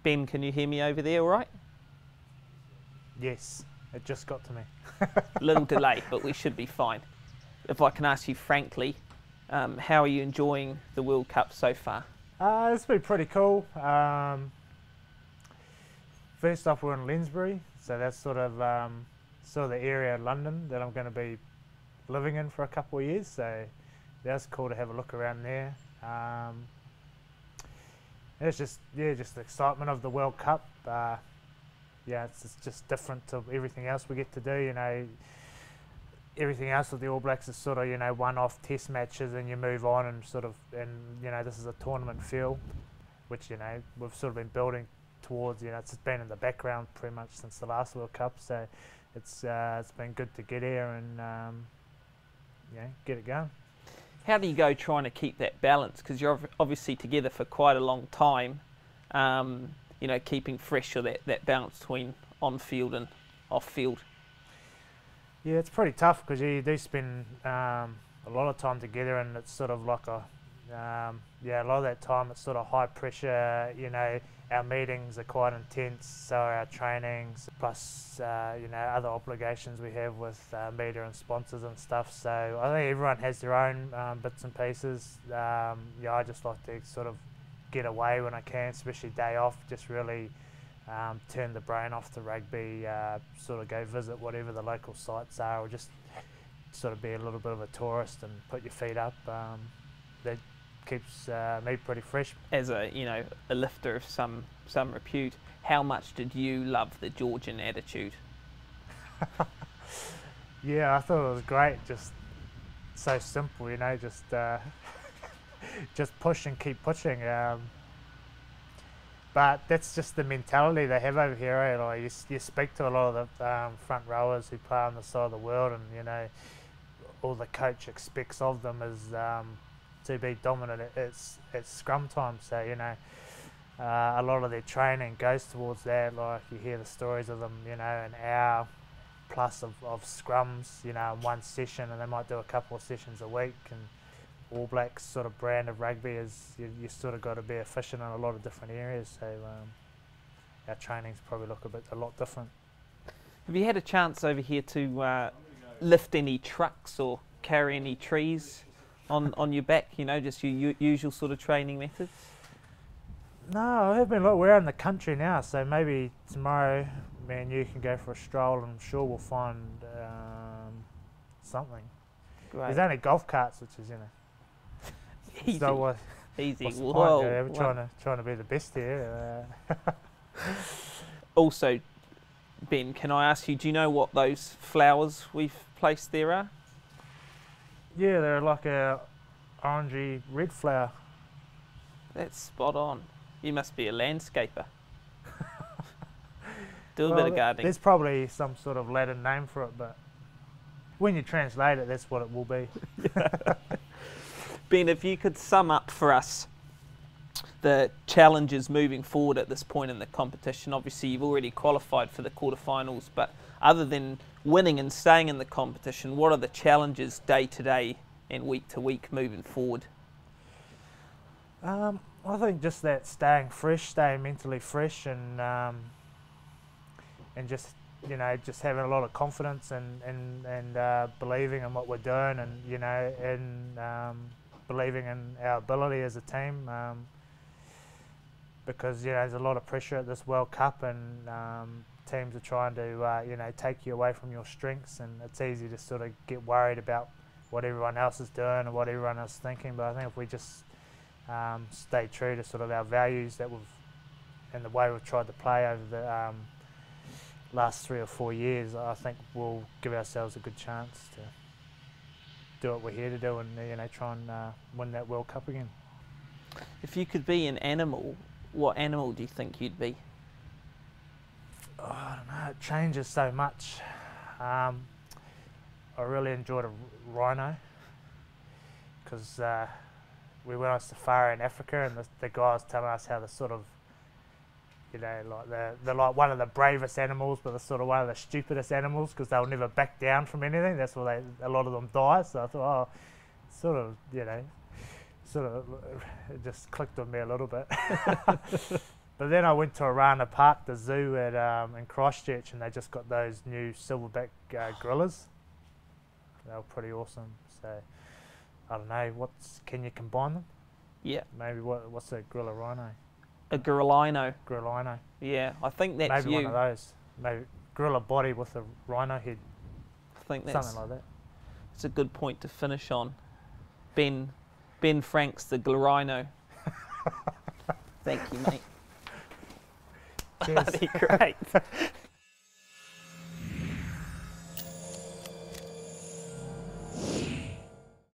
Ben, can you hear me over there all right? Yes, it just got to me. Little delay, but we should be fine. If I can ask you frankly, how are you enjoying the World Cup so far? It's been pretty cool. First off, we're in Lensbury, so that's sort of the area of London that I'm going to be living in for a couple of years. So that's cool to have a look around there. It's just the excitement of the World Cup. Yeah, it's just different to everything else we get to do. You know, everything else with the All Blacks is sort of, you know, one-off test matches and you move on and you know, this is a tournament feel, which, you know, we've sort of been building towards. You know, it's been in the background pretty much since the last World Cup, so it's been good to get here and yeah, get it going. How do you go trying to keep that balance? Because you're obviously together for quite a long time. You know, keeping fresh or that balance between on-field and off-field. Yeah, it's pretty tough because you do spend a lot of time together, and it's sort of like a a lot of that time it's sort of high pressure. You know, our meetings are quite intense, so are our trainings, plus you know, other obligations we have with media and sponsors and stuff. So I think everyone has their own bits and pieces. Yeah, I just like to sort of get away when I can, especially day off, just really turn the brain off to rugby, sort of go visit whatever the local sites are, or just sort of be a little bit of a tourist and put your feet up. That keeps me pretty fresh. As a, you know, a lifter of some repute, how much did you love the Georgian attitude? Yeah, I thought it was great, just so simple, you know, just push and keep pushing. But that's just the mentality they have over here. Eh? Like you speak to a lot of the front rowers who play on the side of the world, and you know, all the coach expects of them is to be dominant at scrum time. So you know, a lot of their training goes towards that. Like you hear the stories of them, you know, an hour plus of scrums, you know, in one session, and they might do a couple of sessions a week. And All Blacks sort of brand of rugby is you sort of got to be efficient in a lot of different areas. So our trainings probably look a lot different. Have you had a chance over here to lift any trucks or carry any trees on your back? You know, just your usual sort of training methods. No, I have been. Look, we're out in the country now, so maybe tomorrow, me and you can go for a stroll, and I'm sure we'll find something. Great. There's only golf carts, which is, you know. Easy. So Easy. what's the Whoa. point? Yeah, we're trying to be the best here. Also, Ben, can I ask you, do you know what those flowers we've placed there are? Yeah, they're like a orangey red flower. That's spot on. You must be a landscaper. Do a bit of gardening. There's probably some sort of Latin name for it, but when you translate it, that's what it will be. Ben, if you could sum up for us the challenges moving forward at this point in the competition. Obviously, you've already qualified for the quarterfinals, but other than winning and staying in the competition, what are the challenges day to day and week to week moving forward? I think just that staying fresh, staying mentally fresh, and just, you know, just having a lot of confidence and believing in what we're doing, and you know, and believing in our ability as a team, because you know, there's a lot of pressure at this World Cup, and teams are trying to you know, take you away from your strengths, and it's easy to sort of get worried about what everyone else is doing and what everyone else is thinking. But I think if we just stay true to sort of our values that and the way we've tried to play over the last 3 or 4 years, I think we'll give ourselves a good chance to do what we're here to do, and you know, try and win that World Cup again. If you could be an animal, what animal do you think you'd be? Oh, I don't know, it changes so much. I really enjoyed a rhino, because we went on safari in Africa, and the guy was telling us how the sort of, you know, like they're like one of the bravest animals, but they're sort of one of the stupidest animals, because they'll never back down from anything. That's why a lot of them die. So I thought, oh, sort of, you know, it just clicked on me a little bit. But then I went to Arana Park, the zoo in Christchurch, and they just got those new silverback gorillas. They were pretty awesome. So I don't know, can you combine them? Yeah. Maybe what's a gorilla rhino? A gorillino. Gorillino. Yeah, I think that's maybe you. one of those. Maybe gorilla body with a rhino head. I think that's something like that. It's a good point to finish on. Ben Franks, the gorillino. Thank you, mate. Cheers. Bloody great.